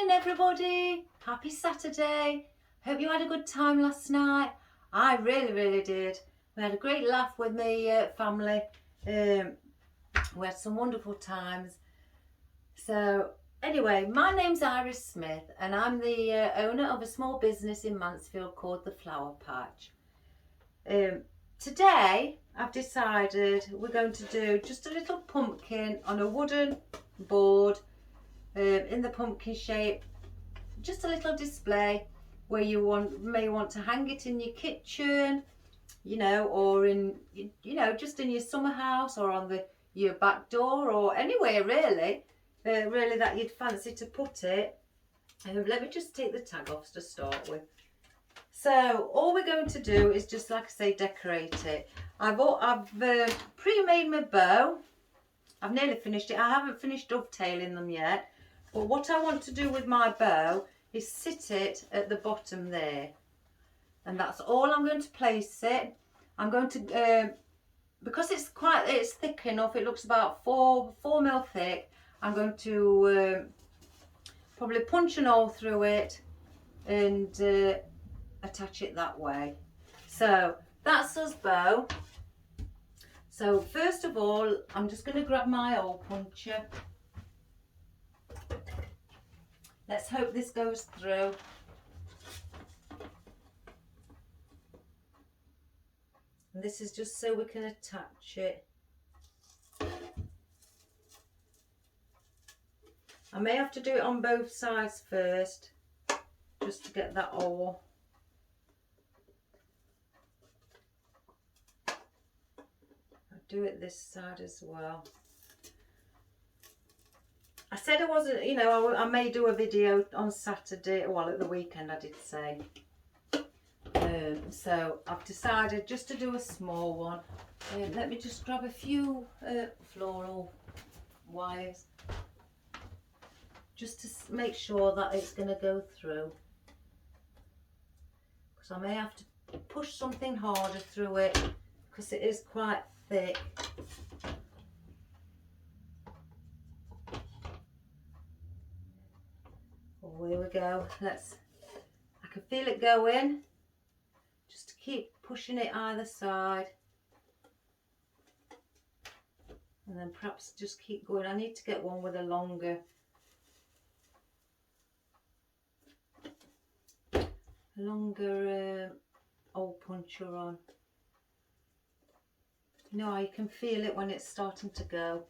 morning everybody, happy Saturday. Hope you had a good time last night. I really did. We had a great laugh with my family. We had some wonderful times. So anyway, my name's Iris Smith and I'm the owner of a small business in Mansfield called The Flower Patch. Today I've decided we're going to do just a little pumpkin on a wooden board in the pumpkin shape, just a little display where you may want to hang it in your kitchen, you know, or in, you know, just in your summer house or on your back door or anywhere really, really that you'd fancy to put it. Let me just take the tag off to start with. So all we're going to do is just, like I say, decorate it. I've pre-made my bow. I've nearly finished it. I haven't finished dovetailing them yet. But what I want to do with my bow is sit it at the bottom there. And that's all I'm going to place it. I'm going to, because it's thick enough, it looks about 4 mil thick. I'm going to probably punch an hole through it and attach it that way. So that's us bow. So first of all, I'm just going to grab my hole puncher. Let's hope this goes through. And this is just so we can attach it. I may have to do it on both sides first, just to get that hole. I'll do it this side as well. I said I wasn't, you know, I may do a video on Saturday, well at the weekend I did say. So I've decided just to do a small one. Let me just grab a few floral wires, just to make sure that it's going to go through. Because I may have to push something harder through it, because it is quite thick. Oh, here we go. I can feel it going. Just to keep pushing it either side. And then perhaps just keep going. I need to get one with a longer hole puncher on. You know, you can feel it when it's starting to go.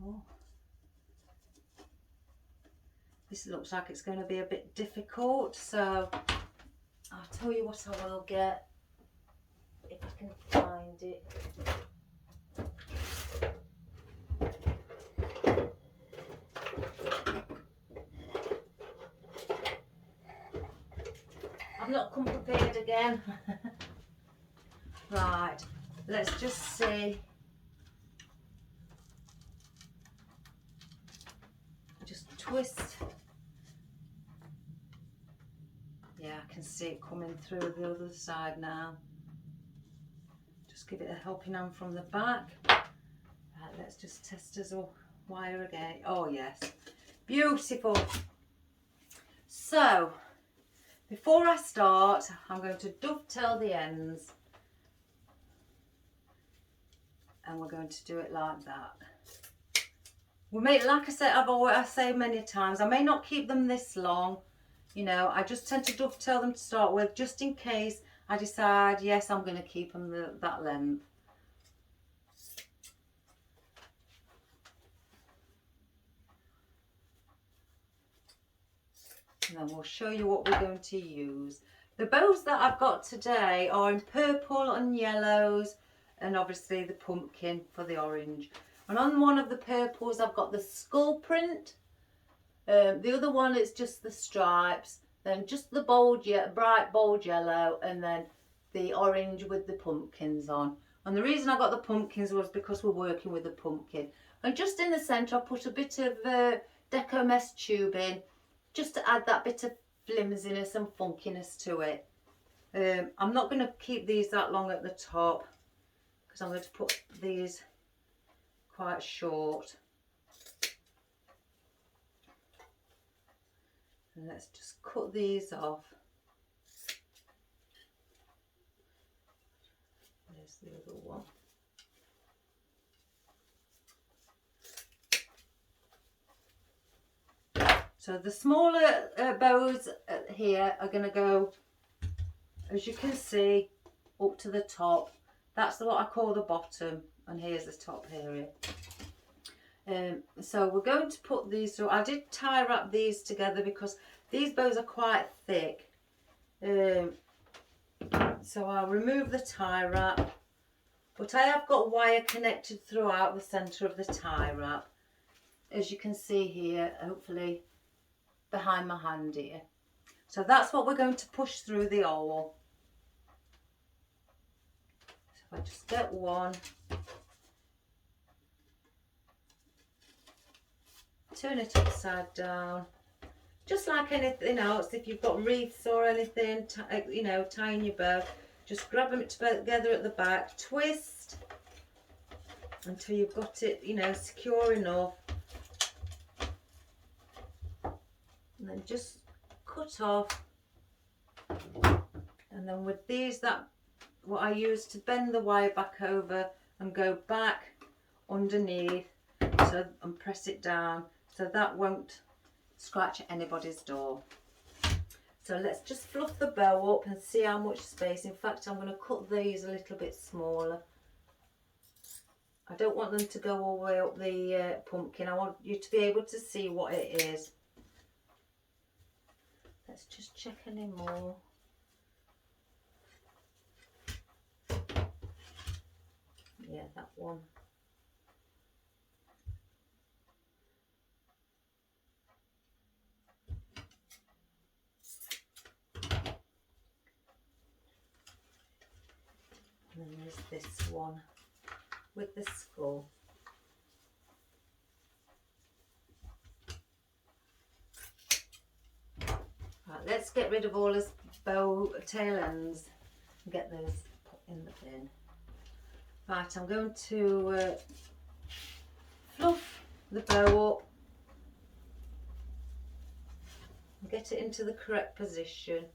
Oh. This looks like it's going to be a bit difficult, so I'll tell you what I will get, if I can find it. I've not come prepared again. Right, let's just see. Just twist. Yeah, I can see it coming through the other side now. Just give it a helping hand from the back. Right, let's just test as a wire again. Oh yes, beautiful. So before I start, I'm going to dovetail the ends, and we're going to do it like that. We may, like I said, I say many times, I may not keep them this long. You know, I just tend to dovetail them to start with, just in case I decide, yes, I'm going to keep them that length. And then we'll show you what we're going to use. The bows that I've got today are in purple and yellows, and obviously the pumpkin for the orange. And on one of the purples I've got the skull print. The other one is just the stripes, then just the bright bold yellow, and then the orange with the pumpkins on. And the reason I got the pumpkins was because we're working with a pumpkin. And just in the centre I put a bit of Deco Mesh tubing, just to add that bit of flimsiness and funkiness to it. I'm not going to keep these that long at the top, because I'm going to put these quite short. And let's just cut these off. There's the other one. So the smaller bows here are going to go, as you can see, up to the top. That's what I call the bottom, and here's the top area. So we're going to put these through. I did tie wrap these together because these bows are quite thick. So I'll remove the tie wrap, but I have got wire connected throughout the centre of the tie wrap, as you can see here, hopefully behind my hand here. So that's what we're going to push through the awl. So if I just get one, turn it upside down, just like anything else. If you've got wreaths or anything, you know, tying your bow, just grab them together at the back, twist until you've got it, you know, secure enough, and then just cut off. And then with these, that what I use to bend the wire back over and go back underneath, so, and press it down so that won't scratch anybody's door. So let's just fluff the bow up and see how much space. In fact, I'm going to cut these a little bit smaller. I don't want them to go all the way up the pumpkin. I want you to be able to see what it is. Let's just check any more. Yeah, that one. And then there's this one with the skull. Right, let's get rid of all this bow tail ends and get those put in the bin. Right, I'm going to fluff the bow up and get it into the correct position.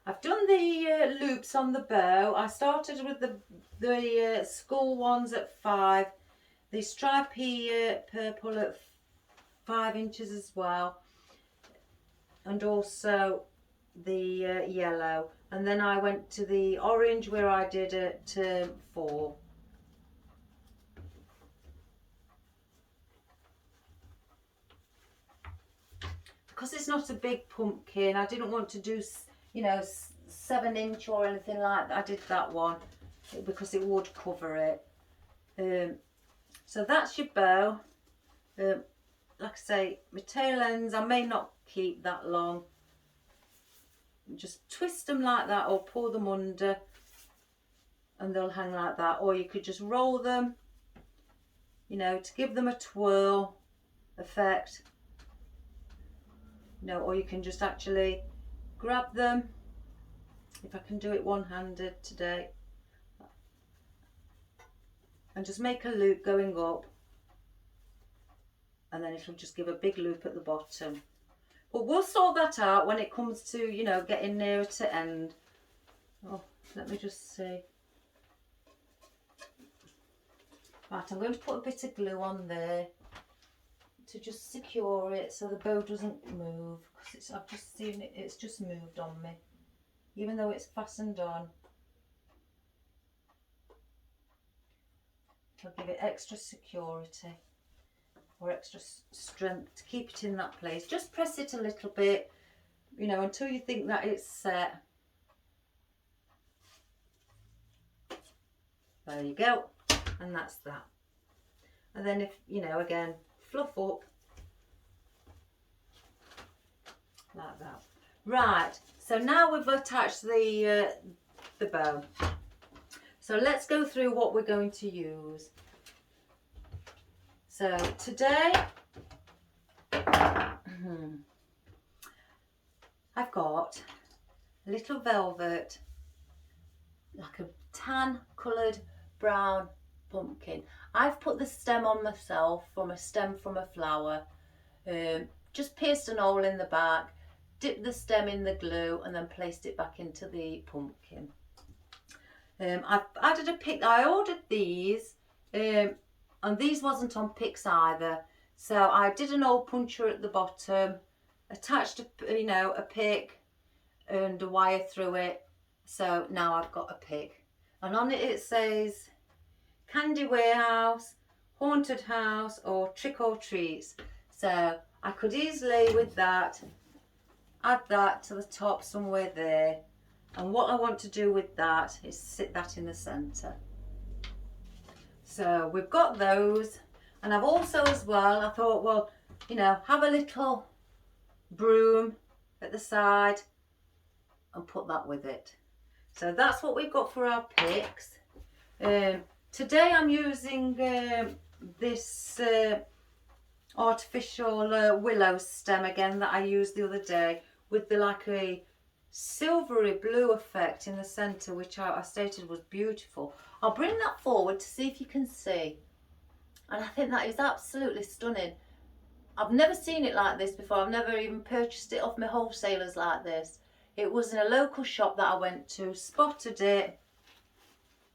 I've done the loops on the bow. I started with the skull ones at 5, the stripy purple at 5 inches as well, and also the yellow, and then I went to the orange where I did it 4. Because it's not a big pumpkin, I didn't want to do, you know, 7 inch or anything like that. I did that one because it would cover it. So that's your bow. Like I say, my tail ends I may not keep that long. Just twist them like that or pull them under and they'll hang like that, or you could just roll them, you know, to give them a twirl effect, you know, or you can just actually grab them, if I can do it one-handed today, and just make a loop going up, and then it'll just give a big loop at the bottom. But we'll sort that out when it comes to, you know, getting nearer to end. Oh, let me just see. Right, I'm going to put a bit of glue on there to just secure it so the bow doesn't move, because I've just seen it, it's just moved on me, even though it's fastened on. I'll give it extra security or extra strength to keep it in that place. Just press it a little bit, you know, until you think that it's set. There you go, and that's that. And then, if you know, again, fluff up like that. Right, so now we've attached the bow. So let's go through what we're going to use. So today I've got a little velvet, like a tan coloured brown pumpkin. I've put the stem on myself from a stem from a flower. Just pierced an hole in the back, dipped the stem in the glue and then placed it back into the pumpkin. I've added a pick. I ordered these and these wasn't on picks either, so I did an hole puncher at the bottom, attached a pick and a wire through it, so now I've got a pick, and on it says Candy Warehouse, Haunted House or Trick or Treats. So I could easily with that add that to the top somewhere there, and what I want to do with that is sit that in the centre. So we've got those, and I've also as well, I thought, well, have a little broom at the side and put that with it. So that's what we've got for our picks. Today I'm using this artificial willow stem again that I used the other day with the like a silvery blue effect in the centre, which I stated was beautiful. I'll bring that forward to see if you can see, and I think that is absolutely stunning. I've never seen it like this before. I've never even purchased it off my wholesalers like this. It was in a local shop that I went to, spotted it,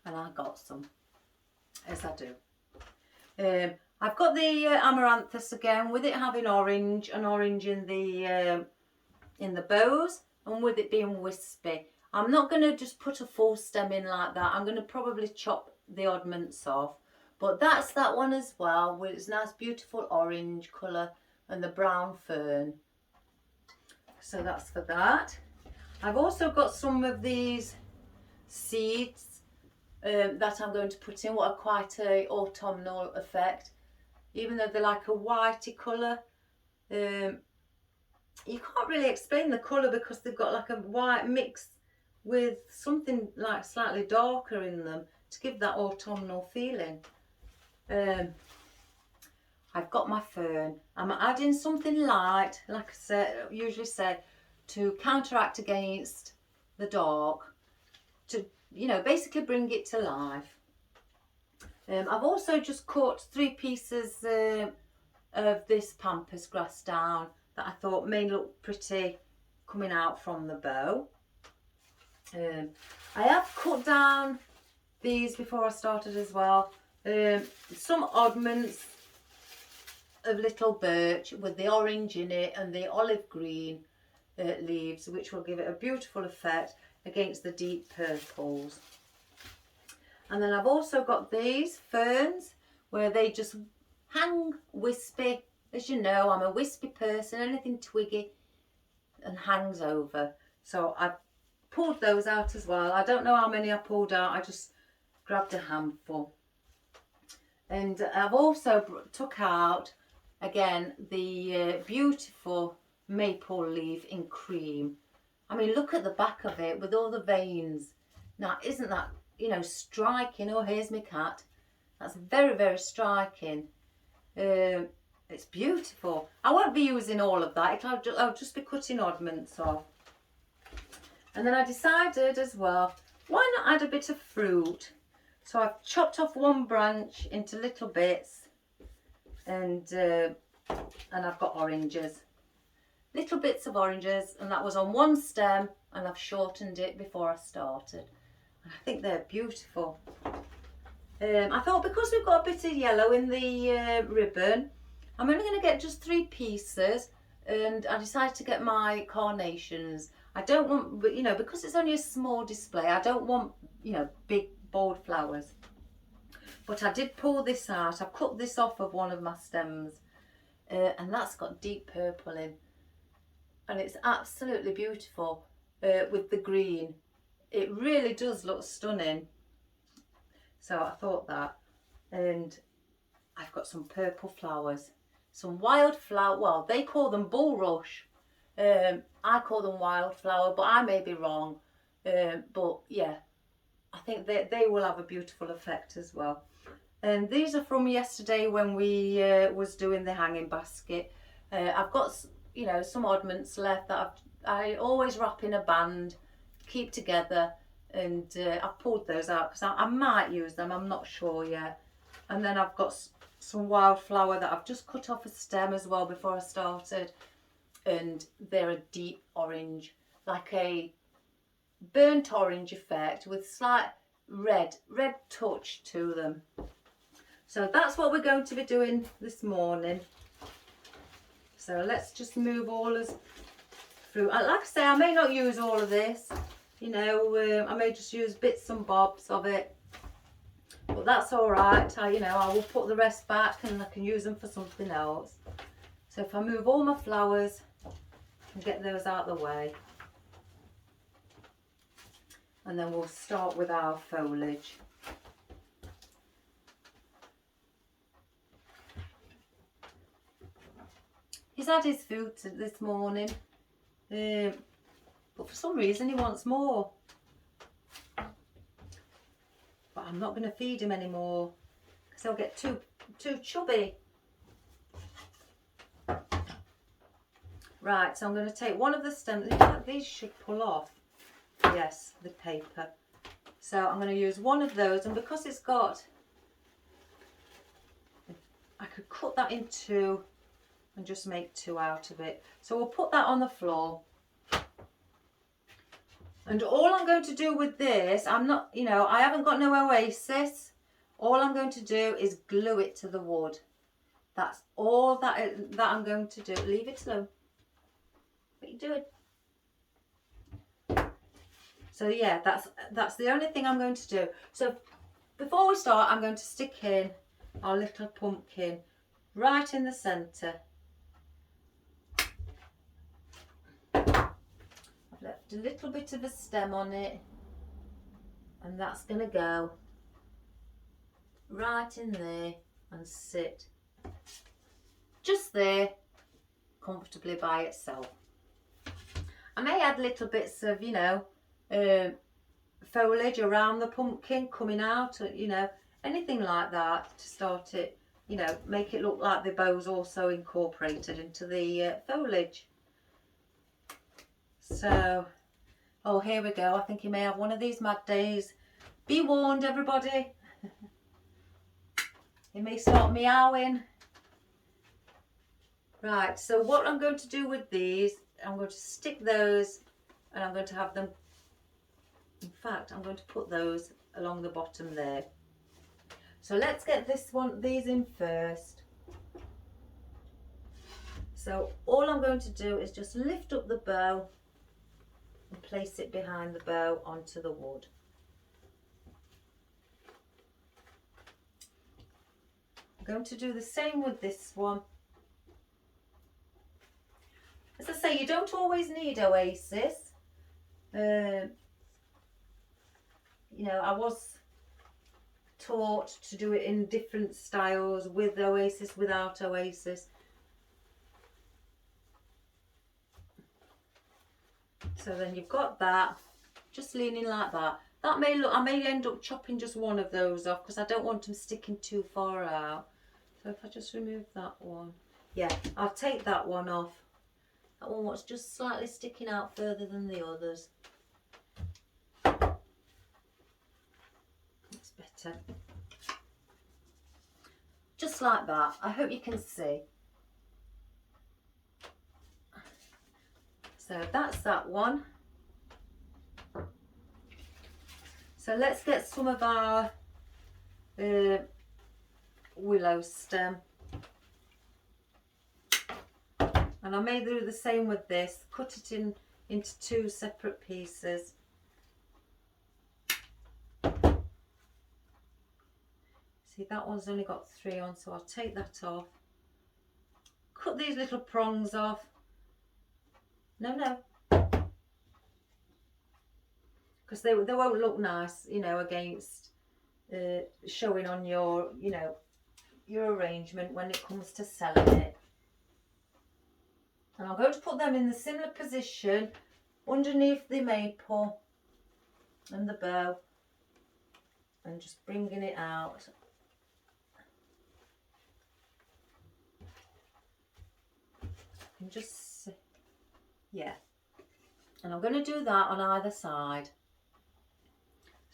and I got some, as I do. I've got the amaranthus again, with it having orange in the bows, and with it being wispy. I'm not going to just put a full stem in like that. I'm going to probably chop the oddments off. But that's that one as well, with its nice beautiful orange colour and the brown fern. So that's for that. I've also got some of these seeds that I'm going to put in, what are quite a autumnal effect. Even though they're like a whitey colour. You can't really explain the colour because they've got like a white mix with something like slightly darker in them to give that autumnal feeling. I've got my fern. I'm adding something light, like I said, usually say, to counteract against the dark, to basically bring it to life. I've also just cut 3 pieces of this pampas grass down that I thought may look pretty coming out from the bow. I have cut down these before I started as well. Some oddments of little birch with the orange in it and the olive green leaves, which will give it a beautiful effect against the deep purples. And then I've also got these ferns where they just hang wispy. As you know, I'm a wispy person, anything twiggy and hangs over. So I've pulled those out as well. I don't know how many I pulled out, I just grabbed a handful. And I've also took out, again, the beautiful maple leaf in cream. I mean, look at the back of it with all the veins. Now, isn't that, striking? Oh, here's my cat. That's very, very striking. It's beautiful. I won't be using all of that. I'll just be cutting oddments off. And then I decided as well, why not add a bit of fruit? So I've chopped off one branch into little bits, and I've got oranges. Little bits of oranges, and that was on one stem, and I've shortened it before I started. I think they're beautiful. I thought because we've got a bit of yellow in the ribbon, I'm only going to get just 3 pieces, and I decided to get my carnations. I don't want, because it's only a small display, I don't want, big bold flowers. But I did pull this out. I've cut this off of one of my stems, and that's got deep purple in, and it's absolutely beautiful with the green. It really does look stunning. So I thought that. And I've got some purple flowers, some wildflower. Well, they call them bulrush. I call them wildflower, but I may be wrong. But yeah, I think they will have a beautiful effect as well. And these are from yesterday when we was doing the hanging basket. I've got some oddments left that I always wrap in a band, keep together, and I've pulled those out because I might use them, I'm not sure yet. And then I've got some wildflower that I've just cut off a stem as well before I started, and they're a deep orange, like a burnt orange effect with slight red touch to them. So that's what we're going to be doing this morning. So let's just move all this through. Like I say, I may not use all of this, you know, I may just use bits and bobs of it, but that's all right. You know, I will put the rest back and I can use them for something else. So if I move all my flowers and get those out of the way, and then we'll start with our foliage. He's had his food this morning, but for some reason he wants more. But I'm not going to feed him anymore because he'll get too chubby. Right, so I'm going to take one of the stems. In fact, these should pull off. Yes, the paper. So I'm going to use one of those, and because it's got, I could cut that in two and just make two out of it. So we'll put that on the floor. And all I'm going to do with this, I'm not, you know, I haven't got no oasis. All I'm going to do is glue it to the wood. That's all that I'm going to do. Leave it alone. What are you doing? So yeah, that's the only thing I'm going to do. So before we start, I'm going to stick in our little pumpkin right in the centre. I've left a little bit of a stem on it, and that's going to go right in there and sit just there comfortably by itself. I may add little bits of, you know, foliage around the pumpkin coming out, you know, anything like that to start it, you know, make it look like the bow's also incorporated into the foliage. So, oh, here we go. I think he may have one of these mad days. Be warned, everybody. He may start meowing. Right, so what I'm going to do with these, I'm going to stick those, and I'm going to have them, in fact, I'm going to put those along the bottom there. So let's get these in first. So all I'm going to do is just lift up the bow and place it behind the bow onto the wood. I'm going to do the same with this one. As I say, you don't always need oasis. You know, I was taught to do it in different styles, with oasis, without oasis. So then you've got that, just leaning like that. That may look, I may end up chopping just one of those off because I don't want them sticking too far out. So if I just remove that one, yeah, I'll take that one off. That one was just slightly sticking out further than the others. That's better. Just like that. I hope you can see. So that's that one. So let's get some of our willow stem. And I may do the same with this. Cut it into two separate pieces. See, that one's only got 3 on, so I'll take that off. Cut these little prongs off. No. Because they won't look nice, you know, against showing on your, you know, your arrangement when it comes to selling it. And I'm going to put them in the similar position underneath the maple and the bow, and just bringing it out. And just, yeah. And I'm going to do that on either side.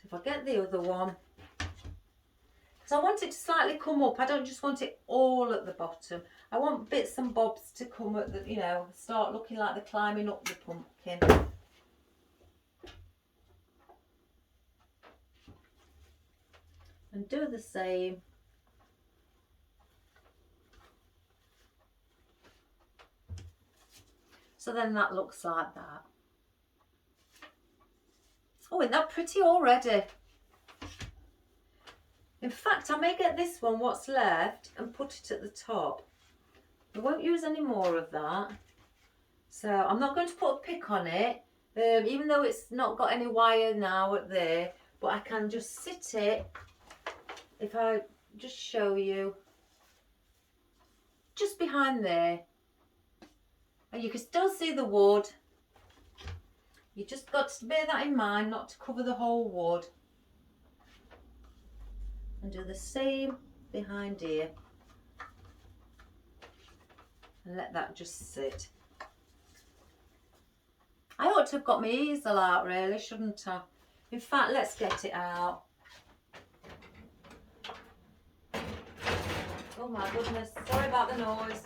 If I get the other one, because I want it to slightly come up. I don't just want it all at the bottom. I want bits and bobs to come at the, you know, start looking like they're climbing up the pumpkin. And do the same. So then that looks like that. Oh, isn't that pretty already? In fact, I may get this one, what's left, and put it at the top. I won't use any more of that. So I'm not going to put a pick on it, even though it's not got any wire now at there, but I can just sit it, if I just show you, just behind there. And you can still see the wood. You just got to bear that in mind, not to cover the whole wood. And do the same behind here. And let that just sit. I ought to have got my easel out really, shouldn't I? In fact, let's get it out. Oh my goodness, sorry about the noise.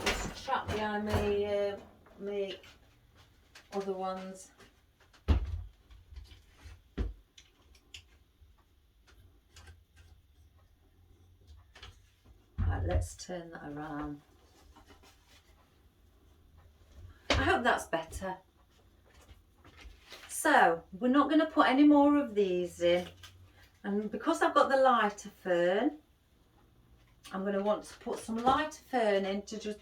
It's trapped behind me, me other ones. Right, let's turn that around. I hope that's better. So, we're not going to put any more of these in. And because I've got the lighter fern, I'm going to want to put some lighter fern in to just,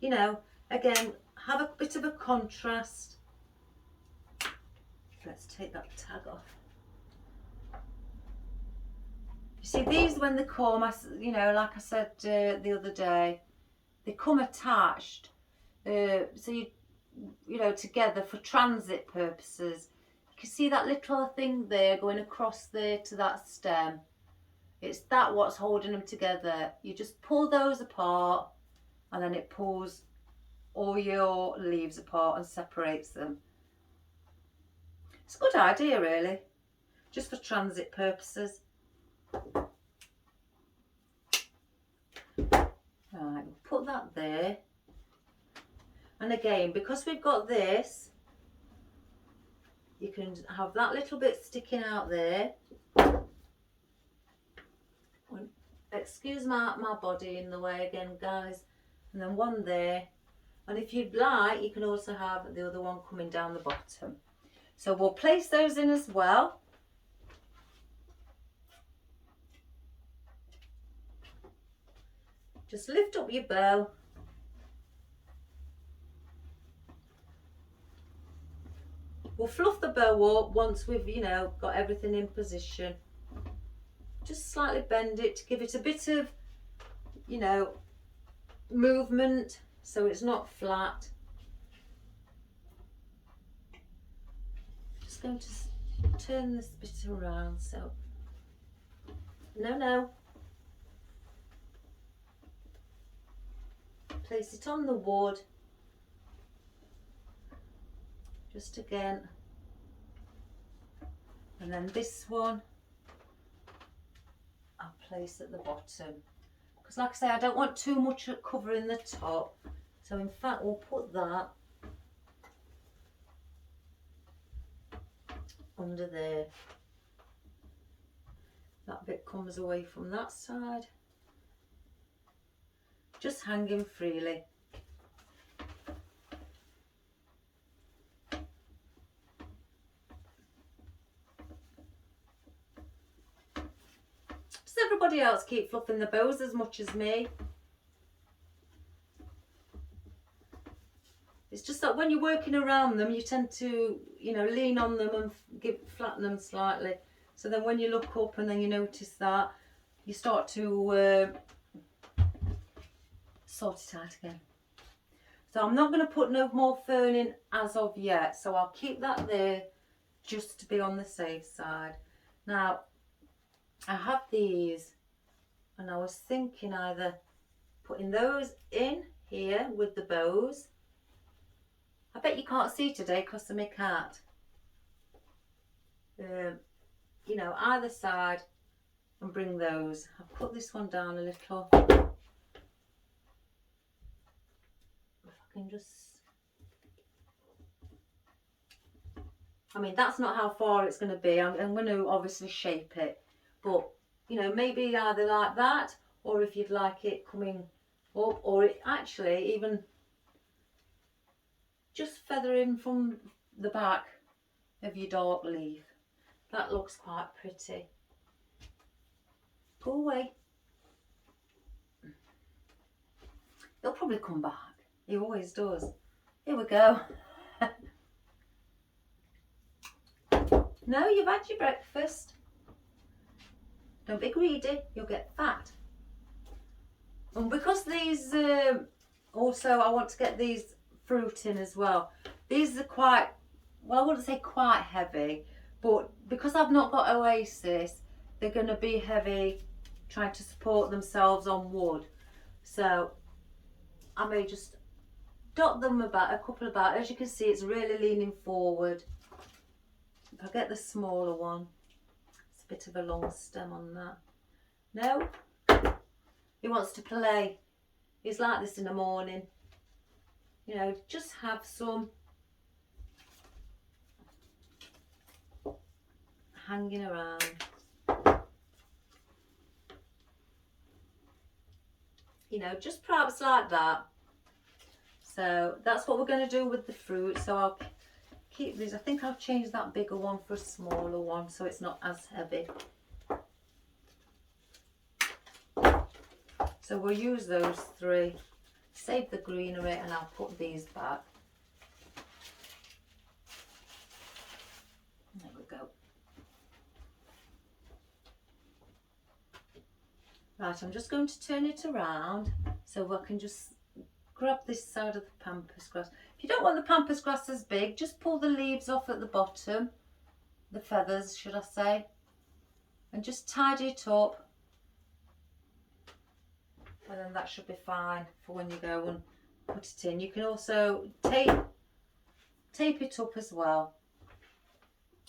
you know, again, have a bit of a contrast. Let's take that tag off. You see, these when they come, you know, like I said the other day, they come attached. So you know, together for transit purposes. You can see that little thing there going across there to that stem. It's that what's holding them together. You just pull those apart and then it pulls all your leaves apart and separates them. It's a good idea really, just for transit purposes. Right, we'll put that there. And again, because we've got this, you can have that little bit sticking out there. Excuse my body in the way again, guys. And then one there. And if you'd like, you can also have the other one coming down the bottom. So we'll place those in as well. Just lift up your bow. We'll fluff the bow up once we've, you know, got everything in position. Just slightly bend it to give it a bit of, you know, movement so it's not flat. Just going to turn this bit around, so no. Place it on the wood. Just again, and then this one I'll place at the bottom, because like I say, I don't want too much covering the top, so in fact we'll put that under there. That bit comes away from that side, just hanging freely. Everybody else keep fluffing the bows as much as me. It's just that when you're working around them, you tend to, you know, lean on them and flatten them slightly. So then when you look up and then you notice that, you start to sort it out again. So I'm not going to put no more fern in as of yet. So I'll keep that there just to be on the safe side. Now, I have these and I was thinking either putting those in here with the bows. I bet you can't see today because of my cat. you know, either side and bring those. I'll put this one down a little. If I can just, I mean, that's not how far it's going to be. I'm going to obviously shape it, but you know, maybe either like that, or if you'd like it coming up, or it actually even just feathering from the back of your dark leaf. That looks quite pretty. Go away. He'll probably come back. He always does. Here we go. No, you've had your breakfast. Don't be greedy, you'll get fat. And because these, also I want to get these fruit in as well. These are quite, well, I wouldn't say quite heavy, but because I've not got Oasis, they're going to be heavy trying to support themselves on wood. So I may just dot them about, a couple about. As you can see, it's really leaning forward. If I get the smaller one, it's a bit of a long stem on that. No, he wants to play. He's like this in the morning. You know, just have some hanging around. You know, just perhaps like that. So that's what we're going to do with the fruit. So I'll keep these. I think I'll change that bigger one for a smaller one so it's not as heavy. So we'll use those three, save the greenery, and I'll put these back. There we go. Right, I'm just going to turn it around so I can just grab this side of the pampas grass. If you don't want the pampas grass as big, just pull the leaves off at the bottom, the feathers should I say, and just tidy it up. And then that should be fine for when you go and put it in. You can also tape it up as well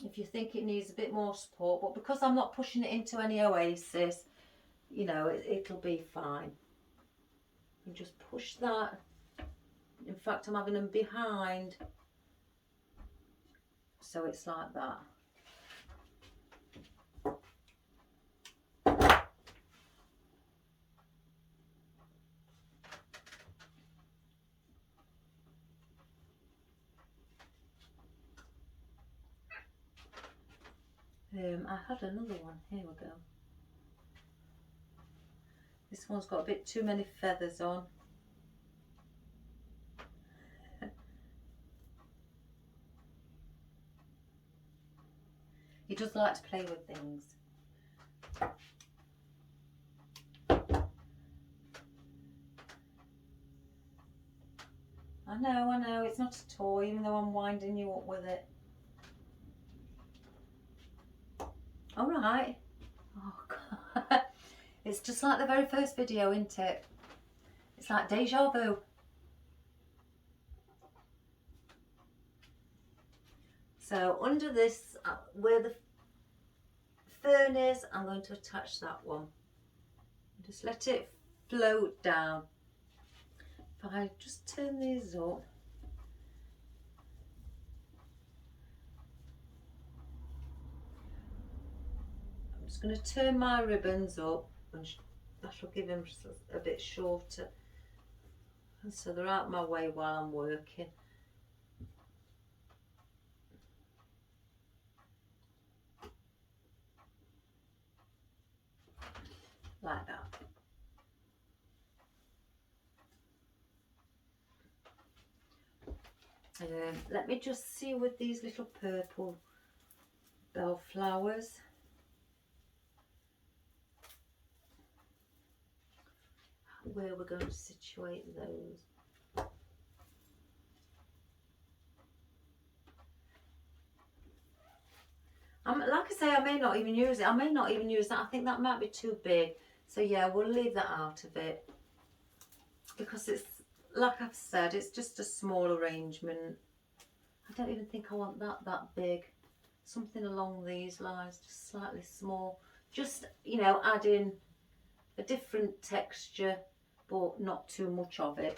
if you think it needs a bit more support, but because I'm not pushing it into any Oasis, you know, it'll be fine. You just push that. In fact, I'm having them behind, so it's like that. I had another one. Here we go. This one's got a bit too many feathers on. He does like to play with things. I know, it's not a toy, even though I'm winding you up with it. All right. Oh, God. It's just like the very first video, isn't it? It's like deja vu. So under this, where the fern is, I'm going to attach that one. Just let it float down. If I just turn these up. I'm just going to turn my ribbons up, and that shall give them a bit shorter. And so they're out of my way while I'm working. Like that. Let me just see with these little purple bellflowers. Where we're going to situate those. Like I say, I may not even use it. I may not even use that. I think that might be too big. So yeah, we'll leave that out of it. Because it's, like I've said, it's just a small arrangement. I don't even think I want that big. something along these lines, just slightly small, just, you know, adding a different texture but not too much of it.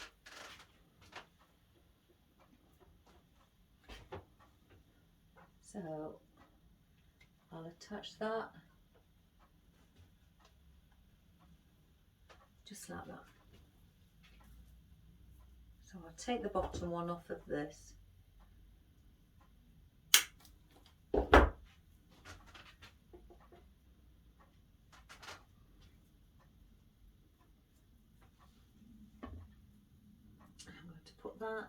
So I'll attach that just like that. So I'll take the bottom one off of this. I'm going to put that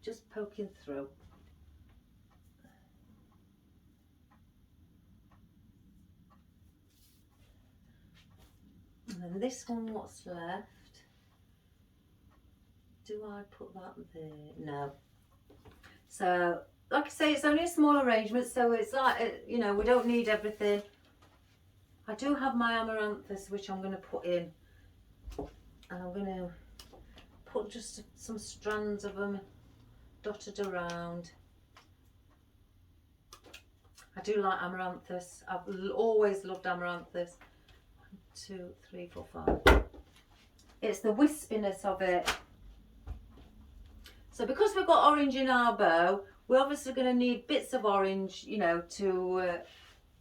just poking through. And then this one, what's left? Do I put that there? No. So, like I say, it's only a small arrangement, so it's like, you know, we don't need everything. I do have my amaranthus, which I'm going to put in. And I'm going to put just some strands of them dotted around. I do like amaranthus. I've always loved amaranthus. 1, 2, 3, 4, 5. It's the wispiness of it. So because we've got orange in our bow, we're obviously going to need bits of orange, you know, to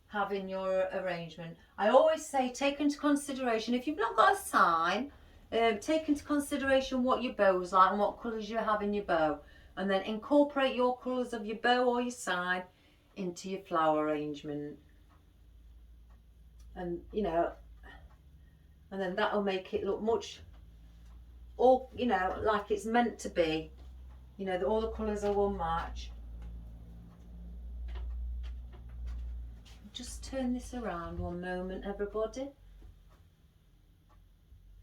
have in your arrangement. I always say take into consideration, if you've not got a sign, take into consideration what your bow's like and what colours you have in your bow, and then incorporate your colours of your bow or your sign into your flower arrangement. And, you know, and then that'll make it look much, all, you know, like it's meant to be. You know, all the colours are one match. Just turn this around one moment, everybody.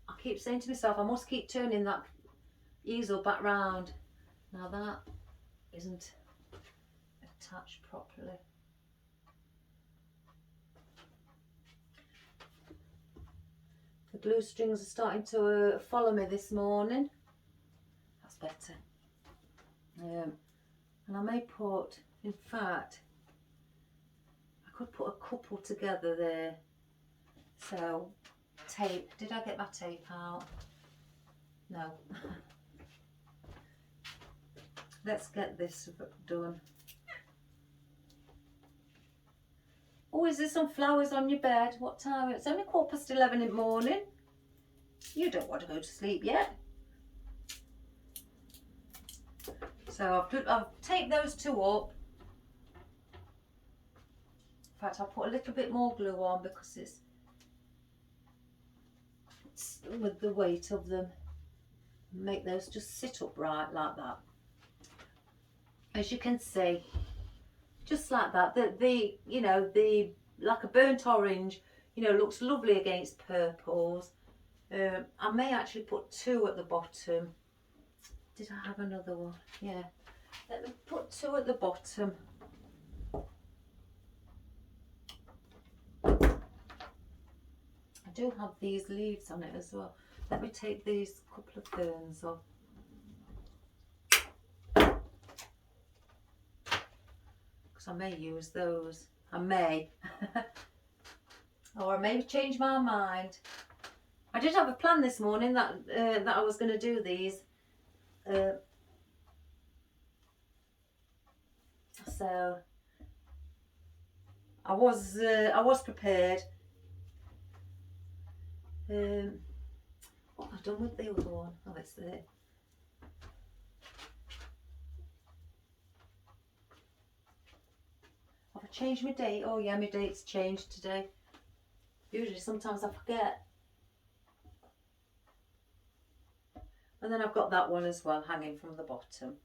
I keep saying to myself, I must keep turning that easel back round. Now that isn't attached properly. The glue strings are starting to follow me this morning. That's better. And I may put, in fact, I could put a couple together there. So, tape. Did I get my tape out? No. Let's get this done. Oh, is there some flowers on your bed? What time? It's only 11:15 in the morning. You don't want to go to sleep yet. So I've taped those two up. In fact, I'll put a little bit more glue on because it's with the weight of them. Make those just sit upright like that. As you can see, just like that. The you know, the like a burnt orange, you know, looks lovely against purples. I may actually put 2 at the bottom. Did I have another one? Yeah. Let me put 2 at the bottom. I do have these leaves on it as well. Let me take these couple of ferns off. Because I may use those. I may. Or I may change my mind. I did have a plan this morning that I was going to do these. So I was prepared. What have I done with the other one? Oh, it's there. Have I changed my date? Oh yeah, my date's changed today. Usually sometimes I forget. And then I've got that one as well hanging from the bottom.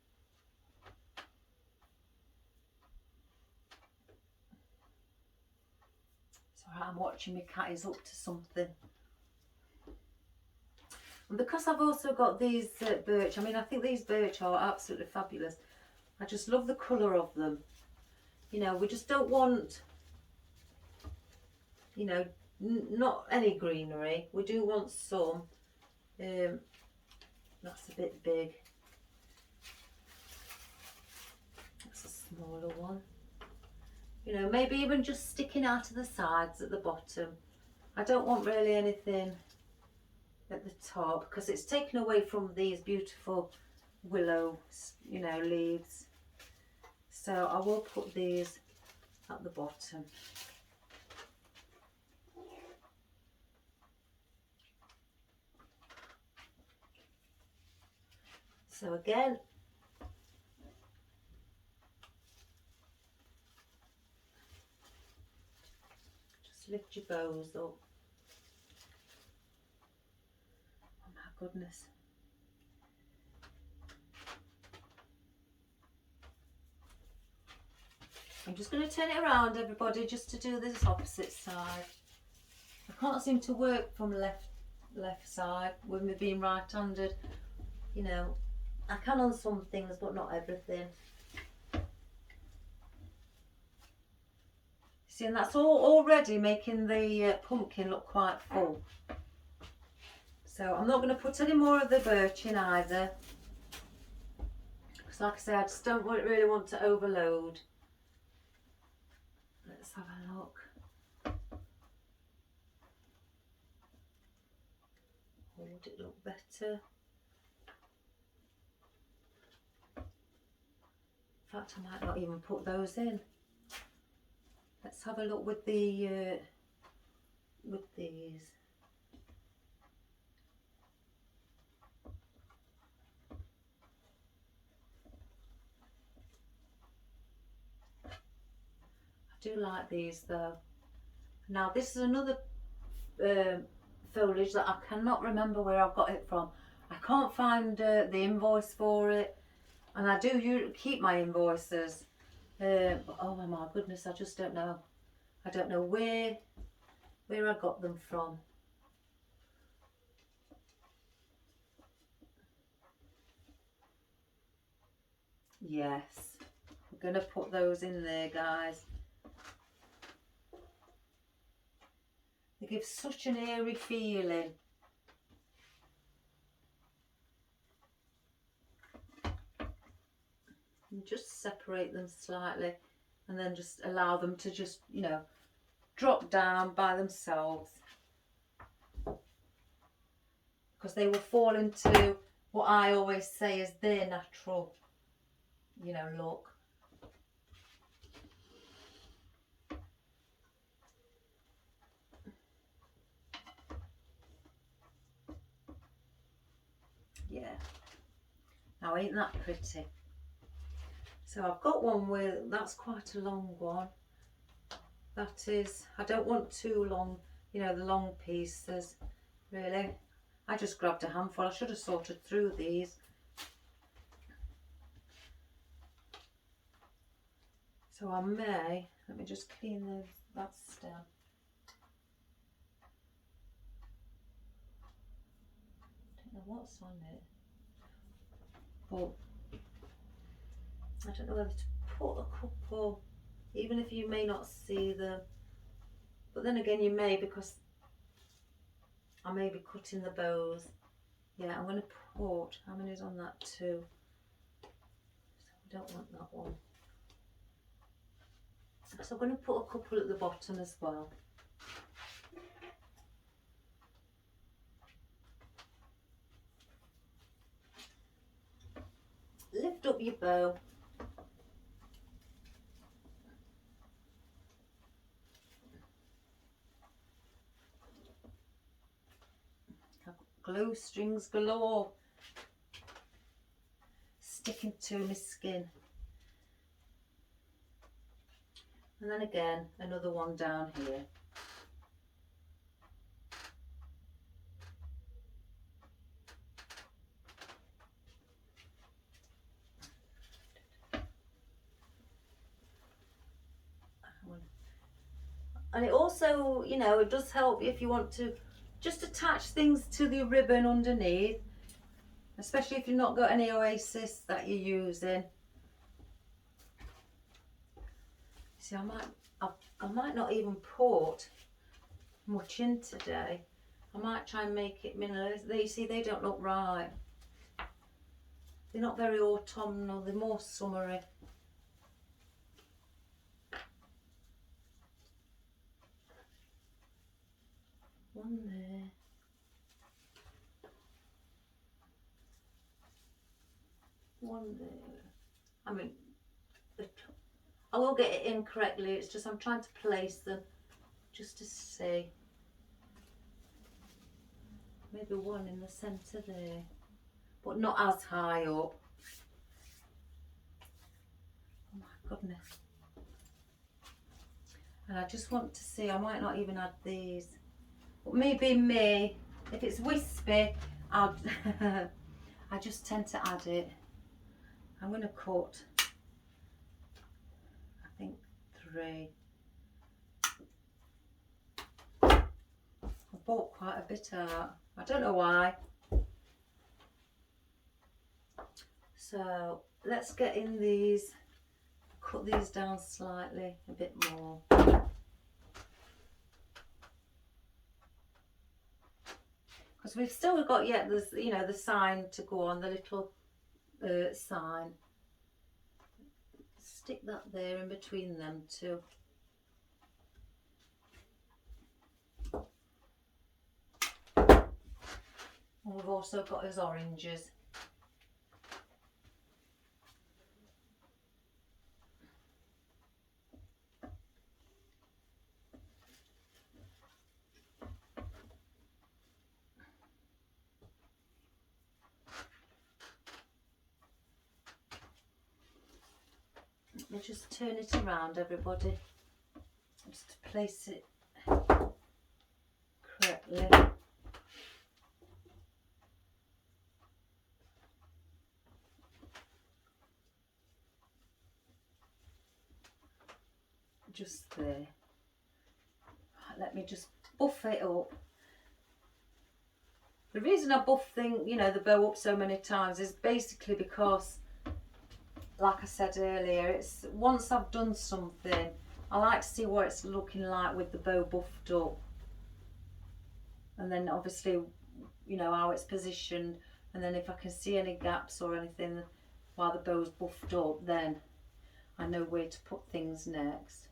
So I'm watching my cat is up to something. And because I've also got these birch, I mean, I think these birch are absolutely fabulous. I just love the colour of them. You know, we just don't want, you know, not any greenery. We do want some. That's a bit big. smaller one. You know, maybe even just sticking out of the sides at the bottom. I don't want really anything at the top because it's taken away from these beautiful willow, you know, leaves. So I will put these at the bottom. So again, just lift your bows up. Oh my goodness. I'm just going to turn it around, everybody, just to do this opposite side. I can't seem to work from left side with me being right-handed. You know, I can on some things, but not everything. See, and that's all already making the pumpkin look quite full. So I'm not going to put any more of the birch in either. Because like I say, I just don't really want to overload. Let's have a look. Or would it look better? In fact, I might not even put those in. Let's have a look with the with these. I do like these though. Now this is another foliage that I cannot remember where I got it from. I can't find the invoice for it, and I do keep my invoices. Oh my goodness, I just don't know. I don't know where I got them from. Yes, I'm gonna put those in there, guys. They give such an airy feeling. And just separate them slightly and then just allow them to just, you know, drop down by themselves. Because they will fall into what I always say is their natural, you know, look. Yeah. Now ain't that pretty? So I've got one with, that's quite a long one. That is, I don't want too long, you know, the long pieces, really. I just grabbed a handful. I should have sorted through these. So I may, let me just clean that stem. I don't know what's on it. But I don't know whether to put a couple, even if you may not see them. But then again, you may, because I may be cutting the bows. Yeah, I'm going to put, how many is on that? 2. So I don't want that one. So I'm going to put a couple at the bottom as well. Lift up your bow. Glue strings galore sticking to my skin. And then again, another one down here. And it also, you know, it does help if you want to just attach things to the ribbon underneath, especially if you've not got any Oasis that you're using. See, I might not even put much in today. I might try and make it minimalist. You see, they don't look right. They're not very autumnal, they're more summery. one there. One there. I mean, I will get it in correctly, it's just I'm trying to place them just to see. Maybe one in the centre there, but not as high up. Oh my goodness. And I just want to see, I might not even add these. But maybe me, if it's wispy, I'll I just tend to add it. I'm going to cut, I think 3. I bought quite a bit out. I don't know why. So let's get in these, cut these down slightly, a bit more. Because we've still got yet there's, you know, the sign to go on, the little sign. Stick that there in between them two. And we've also got his oranges. Let me just turn it around, everybody, just to place it correctly. Just there. Let me just buff it up. The reason I buff the bow up so many times is basically because, like I said earlier, it's once I've done something, I like to see what it's looking like with the bow buffed up. And then obviously, you know, how it's positioned. And then if I can see any gaps or anything while the bow's buffed up, then I know where to put things next.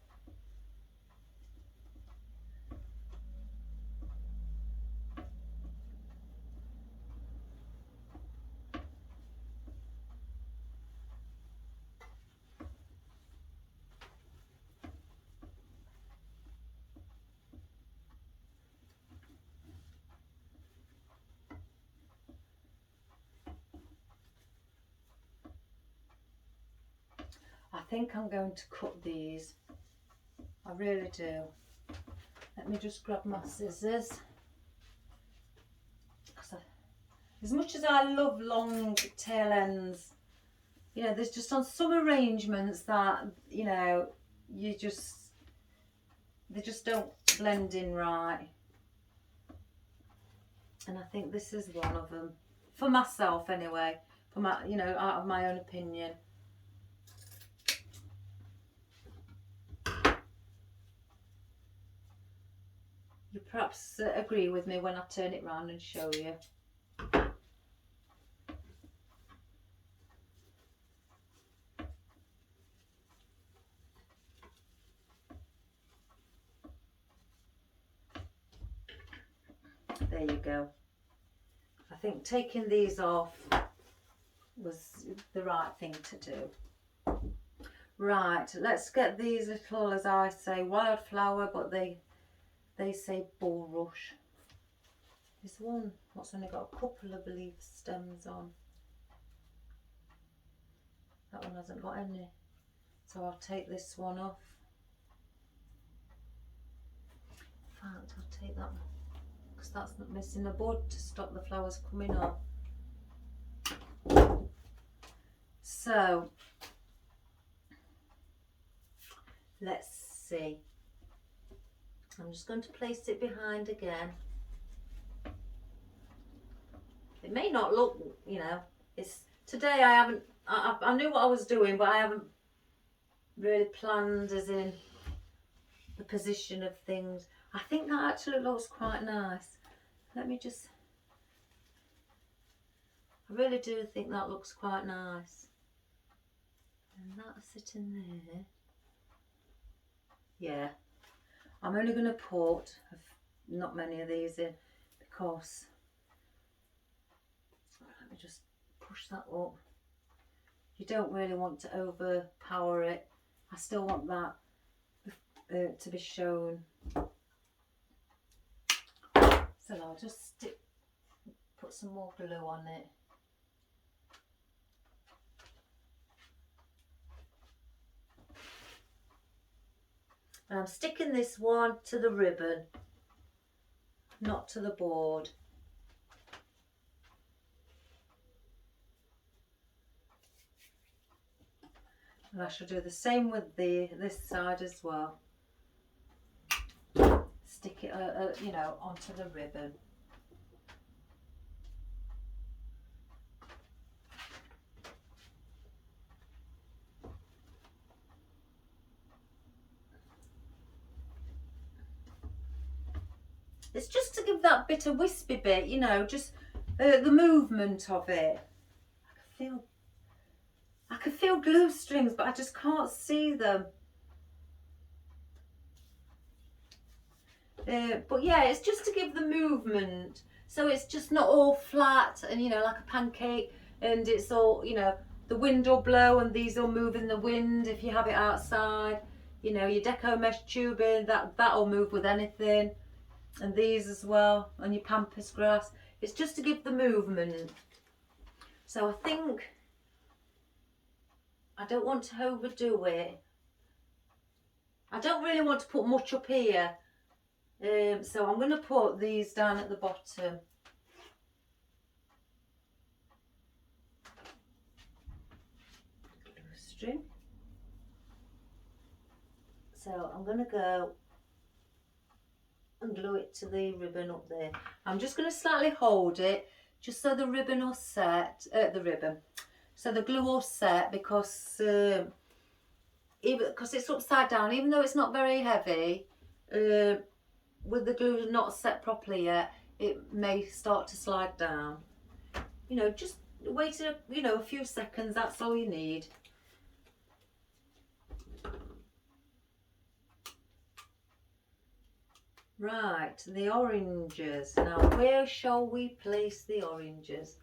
I think I'm going to cut these. I really do. Let me just grab my scissors. As much as I love long tail ends, you know, there's just on some arrangements that, you know, they just don't blend in right. And I think this is one of them. For myself anyway. For my, you know, out of my own opinion. You perhaps agree with me when I turn it round and show you. There you go. I think taking these off was the right thing to do. Right, let's get these little, as I say, wildflower, but they say bulrush. This one what's only got a couple of leaf stems on. That one hasn't got any. So I'll take this one off. In fact, I'll take that one because that's not missing a bud to stop the flowers coming up. So let's see. I'm just going to place it behind again. It may not look, you know, it's today I knew what I was doing, but I haven't really planned as in the position of things. I think that actually looks quite nice. Let me just, I really do think that looks quite nice. And that's sitting there. Yeah, I'm only going to put not many of these in, because, let me just push that up. You don't really want to overpower it. I still want that to be shown. So I'll just put some more glue on it. And I'm sticking this one to the ribbon, not to the board. And I shall do the same with this side as well. Stick it, you know, onto the ribbon. It's just to give that bit of wispy bit, you know, just the movement of it. I can feel glue strings, but I just can't see them. But yeah, it's just to give the movement, so it's just not all flat and, you know, like a pancake, and it's all, you know, the wind will blow and these will move in the wind if you have it outside. You know, your deco mesh tubing, that'll move with anything, and these as well, and your pampas grass. It's just to give the movement. So I think I don't want to overdo it. I don't really want to put much up here. So I'm going to put these down at the bottom. Glue string. So I'm going to go and glue it to the ribbon up there. I'm just going to slightly hold it just so the ribbon will set, so the glue will set, because it's upside down, even though it's not very heavy, with the glue not set properly yet, it may start to slide down. You know, just wait a few seconds, that's all you need. Right, the oranges. Now, where shall we place the oranges?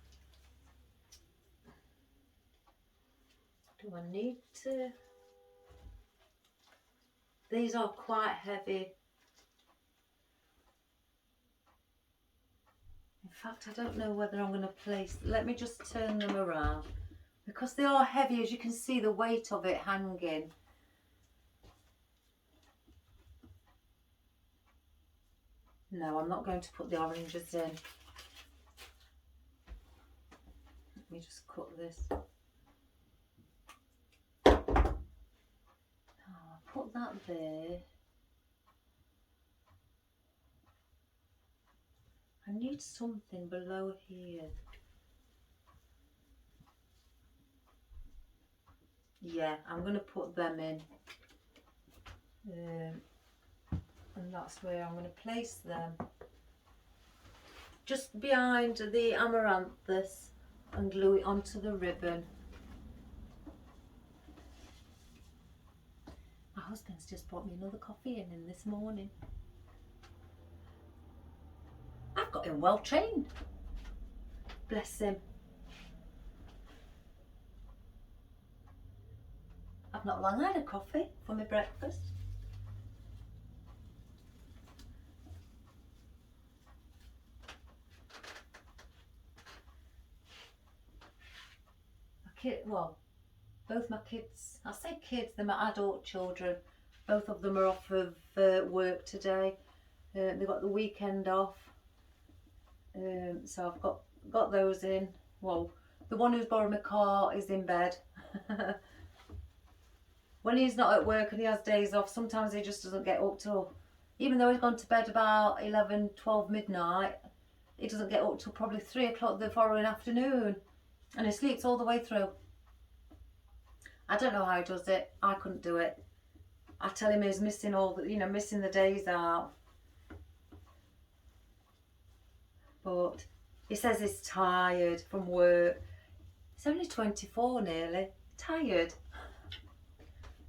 Do I need to? These are quite heavy. In fact, I don't know whether I'm going to place, let me just turn them around. Because they are heavy, as you can see the weight of it hanging. No, I'm not going to put the oranges in. Let me just cut this. Oh, I'll put that there. I need something below here. Yeah, I'm going to put them in. And that's where I'm going to place them. Just behind the amaranthus, and glue it onto the ribbon. My husband's just brought me another coffee in this morning. I've got him well trained. Bless him. I've not long had a coffee for my breakfast. Well, both my kids, I say kids, they're my adult children. Both of them are off of work today. They've got the weekend off. So I've got those in. Well, the one who's borrowed my car is in bed. When he's not at work and he has days off, sometimes he just doesn't get up till, even though he's gone to bed about 11, 12 midnight, he doesn't get up till probably 3 o'clock the following afternoon. And he sleeps all the way through. I don't know how he does it. I couldn't do it. I tell him he's missing missing the days out. But he says he's tired from work. He's only 24 nearly. Tired.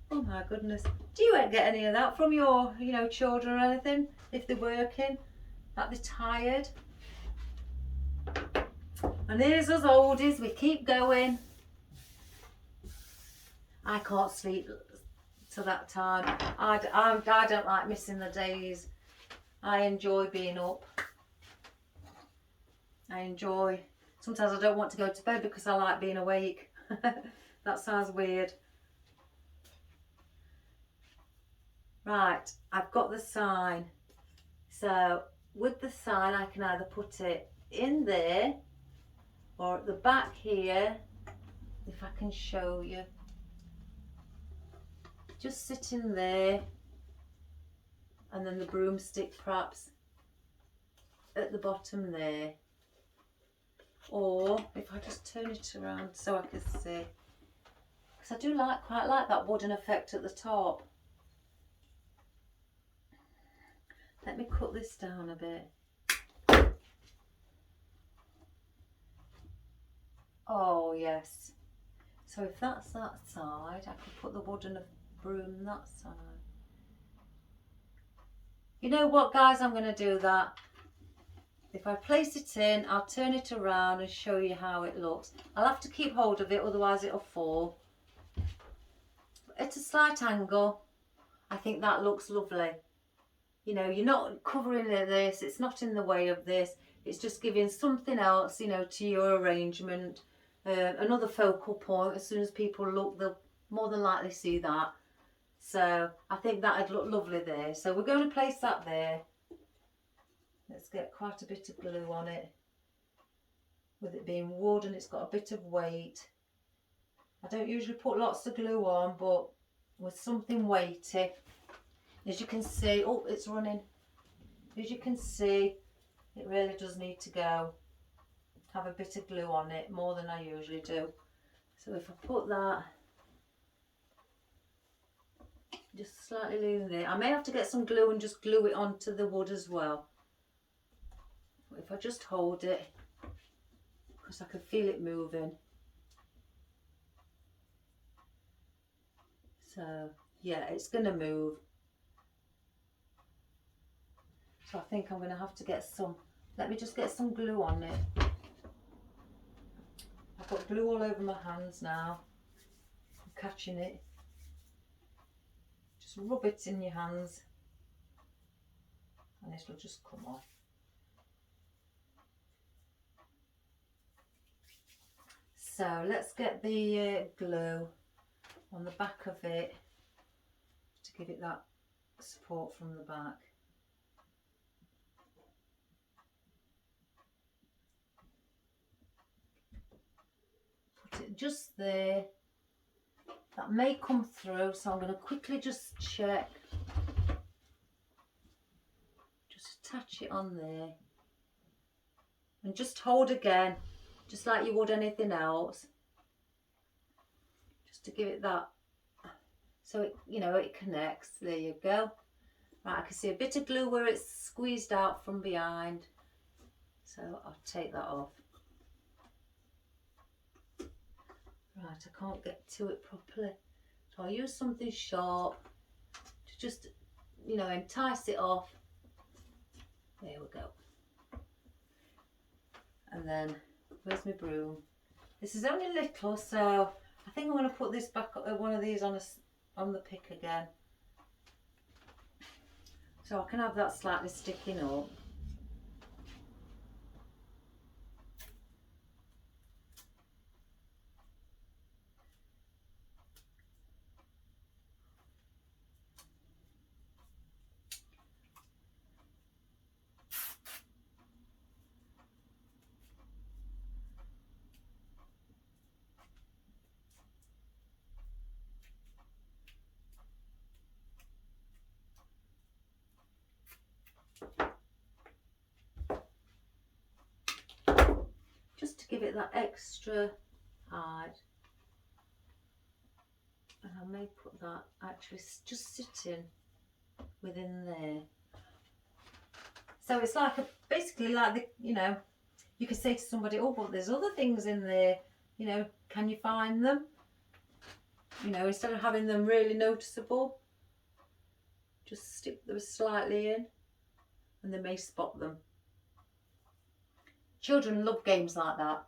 Oh my goodness. Do you get any of that from your, children or anything, if they're working? like they're tired. And here's us oldies, we keep going. I can't sleep till that time. I don't like missing the days. I enjoy being up. Sometimes I don't want to go to bed because I like being awake. That sounds weird. Right, I've got the sign. So with the sign I can either put it in there or at the back here, if I can show you. Just sitting there, and then the broomstick perhaps at the bottom there. Or if I just turn it around so I can see, because I do quite like that wooden effect at the top. Let me cut this down a bit. Oh yes. So if that's that side, I could put the wooden broom that side. You know what, guys, I'm going to do that. If I place it in, I'll turn it around and show you how it looks. I'll have to keep hold of it, otherwise it'll fall. At a slight angle, I think that looks lovely. You know, you're not covering this, it's not in the way of this, it's just giving something else, you know, to your arrangement. Another focal point. As soon as people look, they'll more than likely see that. So I think that'd look lovely there. So we're going to place that there. Let's get quite a bit of glue on it. With it being wood and it's got a bit of weight. I don't usually put lots of glue on, but with something weighty, as you can see, oh, it's running. As you can see, it really does need to go. Have a bit of glue on it, more than I usually do. So if I put that just slightly lean there, I may have to get some glue and just glue it onto the wood as well. But if I just hold it, because I can feel it moving. So yeah, it's going to move. So I think I'm going to have to get some, let me just get some glue on it. I've got glue all over my hands now. I'm catching it. Just rub it in your hands and this will just come off. So let's get the glue on the back of it to give it that support from the back. Put it just there. That may come through, so I'm going to quickly just check. Just attach it on there. And just hold again, just like you would anything else. Just to give it that, so it, you know, it connects. There you go. Right, I can see a bit of glue where it's squeezed out from behind. So I'll take that off. Right, I can't get to it properly. So I'll use something sharp to just, you know, entice it off. There we go. And then, where's my broom? This is only little, so I think I'm going to put this back, one of these on the pick again. So I can have that slightly sticking up. Just to give it that extra height. And I may put that actually just sitting within there. So it's like basically like the, you know, you could say to somebody, oh, but there's other things in there, you know, can you find them? You know, instead of having them really noticeable, just stick them slightly in. and they may spot them. Children love games like that.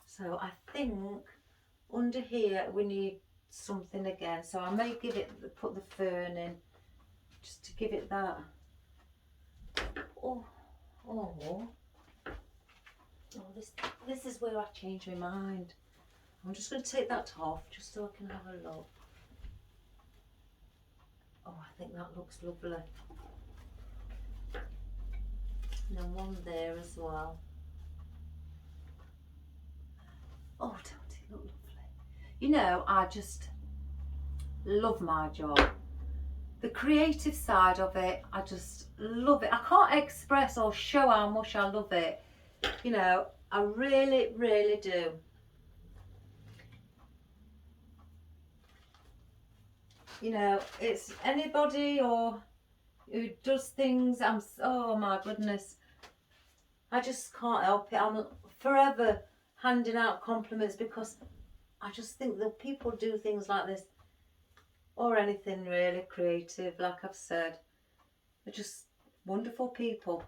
So I think under here we need something again. So I may put the fern in just to give it that. This is where I change my mind. I'm just going to take that off just so I can have a look. Oh, I think that looks lovely. And then one there as well. Oh, don't it look lovely? You know, I just love my job. The creative side of it, I just love it. I can't express or show how much I love it. You know, I really, really do. You know, it's anybody or who does things, oh my goodness, I just can't help it. I'm forever handing out compliments because I just think that people do things like this, or anything really creative, like I've said. They're just wonderful people.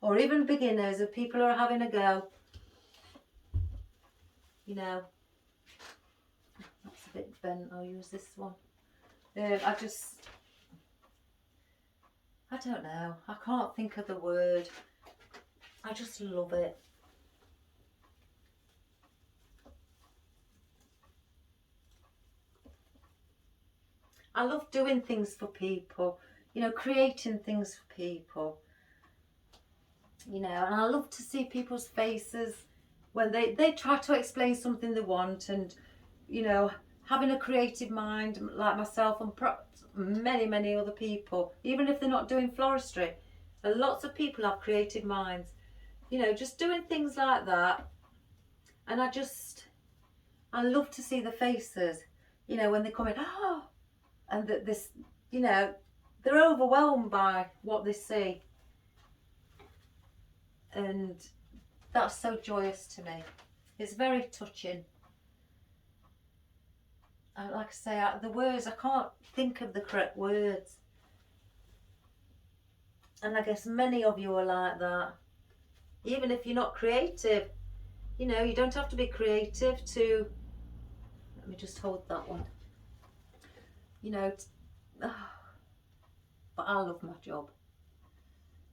Or even beginners, if people are having a go. You know, that's a bit bent, I'll use this one. I don't know, I can't think of the word. I just love it. I love doing things for people, you know, creating things for people. You know, and I love to see people's faces when they try to explain something they want, and, you know, having a creative mind like myself and many other people, even if they're not doing floristry. Lots of people have creative minds, you know, just doing things like that. And I love to see the faces, you know, when they come in, oh, and this, you know, they're overwhelmed by what they see. And that's so joyous to me. It's very touching. And like I say, the words, I can't think of the correct words. And I guess many of you are like that. Even if you're not creative, you know, you don't have to be creative to, let me just hold that one. You know, but I love my job.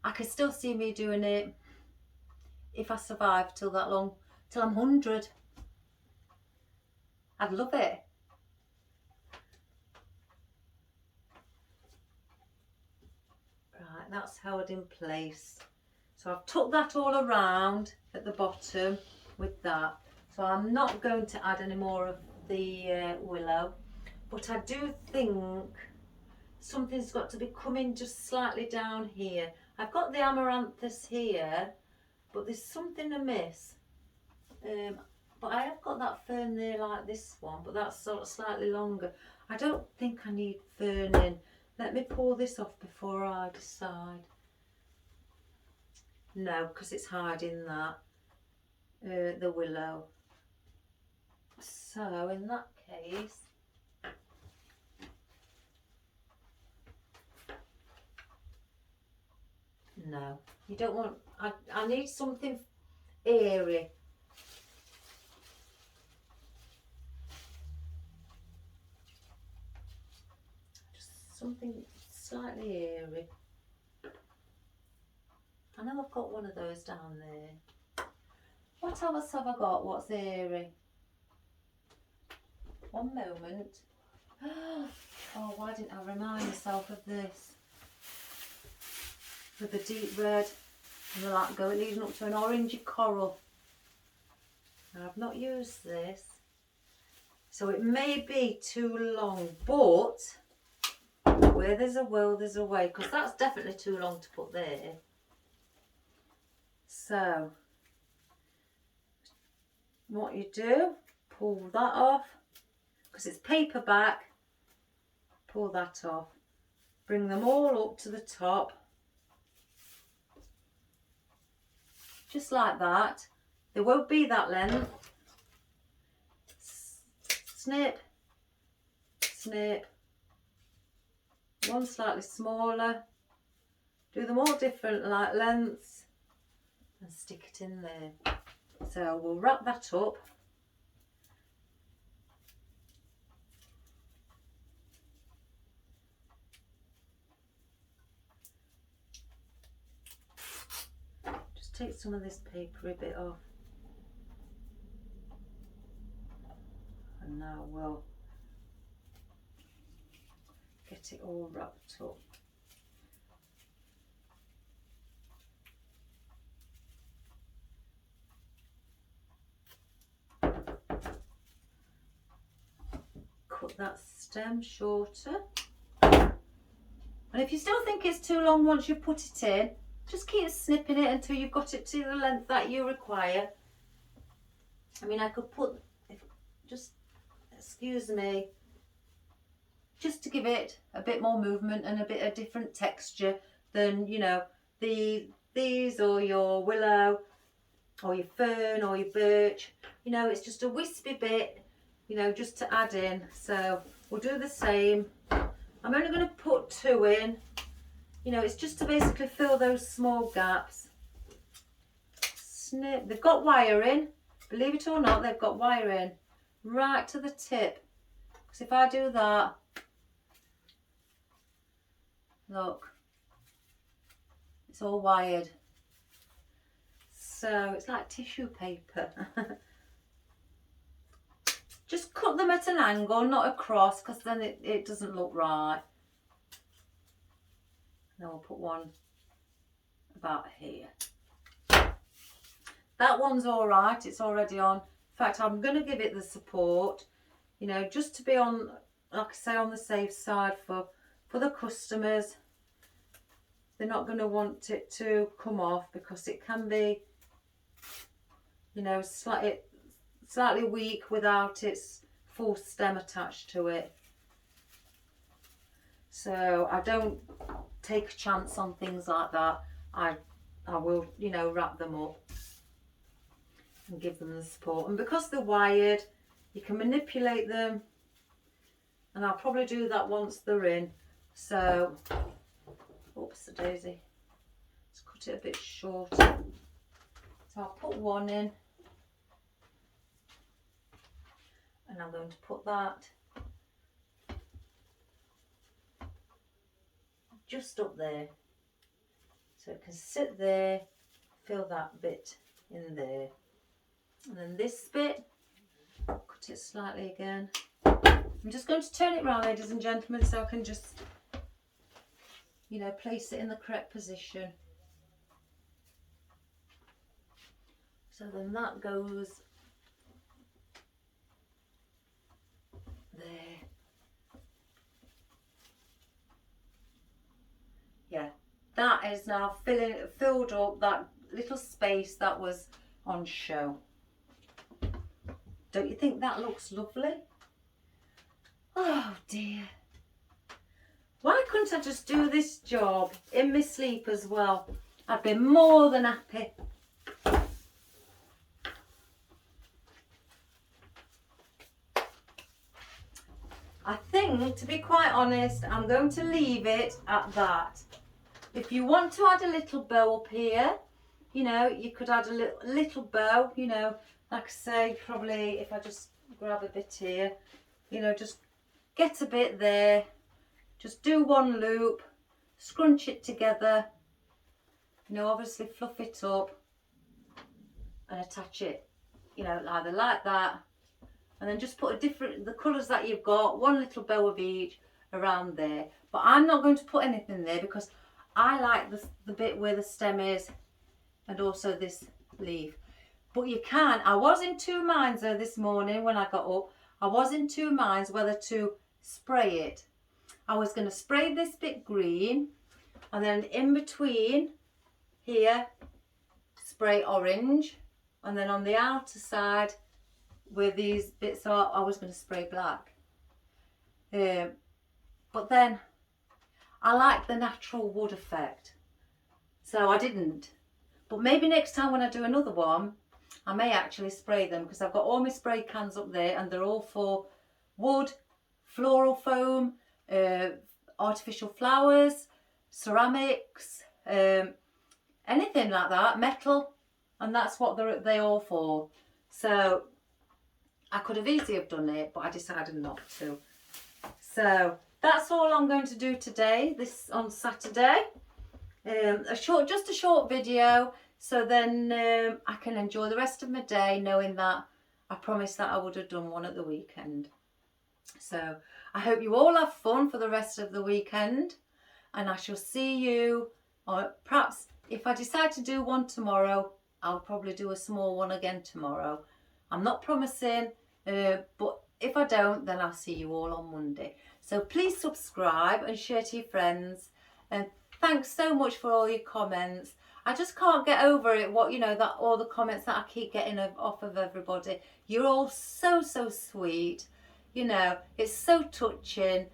I can still see me doing it if I survive till that long, till I'm 100. I'd love it. Right, that's held in place. So I've tucked that all around at the bottom with that. So I'm not going to add any more of the willow, but I do think something's got to be coming just slightly down here. I've got the amaranthus here, but there's something amiss. But I have got that fern there like this one, but that's sort of slightly longer. I don't think I need fern in. Let me pull this off before I decide. No, because it's hiding that, the willow. So in that case, no, you don't want, I need something airy. Just something slightly airy. I know I've got one of those down there. What else have I got? What's airy? One moment. Oh, why didn't I remind myself of this? With the deep red and the light going leading up to an orangey coral. Now, I've not used this, so it may be too long, but where there's a will, there's a way, because that's definitely too long to put there. So what you do, pull that off, because it's paperback, pull that off, bring them all up to the top, just like that. They won't be that length. Snip, snip, one slightly smaller. Do them all different like lengths and stick it in there. So we'll wrap that up. Just take some of this papery bit off. And now we'll get it all wrapped up. Cut that stem shorter. And if you still think it's too long once you put it in, just keep snipping it until you've got it to the length that you require. I mean, I could put, just, excuse me, just to give it a bit more movement and a bit of different texture than, you know, these or your willow or your fern or your birch. You know, it's just a wispy bit, you know, just to add in. So we'll do the same. I'm only going to put 2 in. You know, it's just to basically fill those small gaps. Snip. They've got wire in. Believe it or not, they've got wire in right to the tip. Because if I do that, look, it's all wired. So it's like tissue paper. Just cut them at an angle, not across, because then it doesn't look right. Then we'll put one about here. That one's all right, it's already on. In fact, I'm going to give it the support, you know, just to be on, like I say, on the safe side for the customers. They're not going to want it to come off because it can be, you know, slightly weak without its full stem attached to it. So I don't take a chance on things like that. I will, you know, wrap them up and give them the support. And because they're wired, you can manipulate them. And I'll probably do that once they're in. So, oops, the daisy. Let's cut it a bit shorter. So I'll put one in. And I'm going to put that just up there. So it can sit there, fill that bit in there. And then this bit, cut it slightly again. I'm just going to turn it around, ladies and gentlemen, so I can just, you know, place it in the correct position. So then that goes there. Yeah, that is now filled up that little space that was on show. Don't you think that looks lovely? Oh dear. Why couldn't I just do this job in my sleep as well? I'd be more than happy. I think, to be quite honest, I'm going to leave it at that. If you want to add a little bow up here, you know, you could add a little bow, you know, like I say, probably if I just grab a bit here, you know, just get a bit there, just do one loop, scrunch it together, you know, obviously fluff it up and attach it, you know, either like that, and then just put the colours that you've got, one little bow of each around there. But I'm not going to put anything there because I like the bit where the stem is and also this leaf. But you can, I was in 2 minds though this morning when I got up. I was in 2 minds whether to spray it. I was going to spray this bit green and then in between here spray orange, and then on the outer side where these bits are, I was going to spray black. But then I like the natural wood effect, so I didn't. But maybe next time when I do another one, I may actually spray them, because I've got all my spray cans up there and they're all for wood, floral foam, artificial flowers, ceramics, anything like that, metal, and that's what they're all for. So I could have easily have done it, but I decided not to. So that's all I'm going to do today, this on Saturday. Just a short video, so then I can enjoy the rest of my day knowing that I promised that I would have done one at the weekend. So I hope you all have fun for the rest of the weekend, and I shall see you, or perhaps if I decide to do one tomorrow, I'll probably do a small one again tomorrow. I'm not promising, but if I don't, then I'll see you all on Monday. So please subscribe and share to your friends, and thanks so much for all your comments. I just can't get over it, that all the comments that I keep getting off of everybody. You're all so sweet. It's so touching.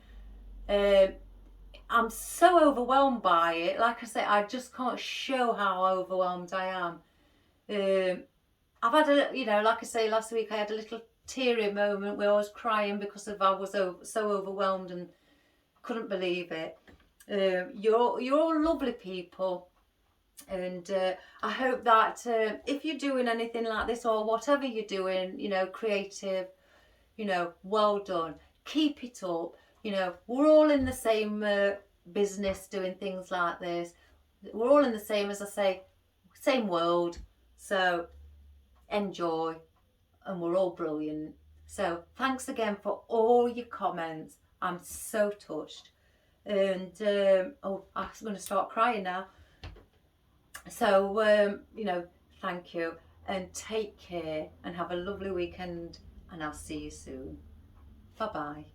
I'm so overwhelmed by it. Like I say, I just can't show how overwhelmed I am. I've had like I say, last week I had a little teary moment where I was crying because I was so overwhelmed and couldn't believe it. You're all lovely people, and I hope that if you're doing anything like this or whatever you're doing, creative, well done, keep it up. We're all in the same business doing things like this. We're all in the same, as I say, same world. So enjoy, and we're all brilliant. So thanks again for all your comments. I'm so touched. And I'm going to start crying now. So thank you, and take care, and have a lovely weekend, and I'll see you soon. Bye bye.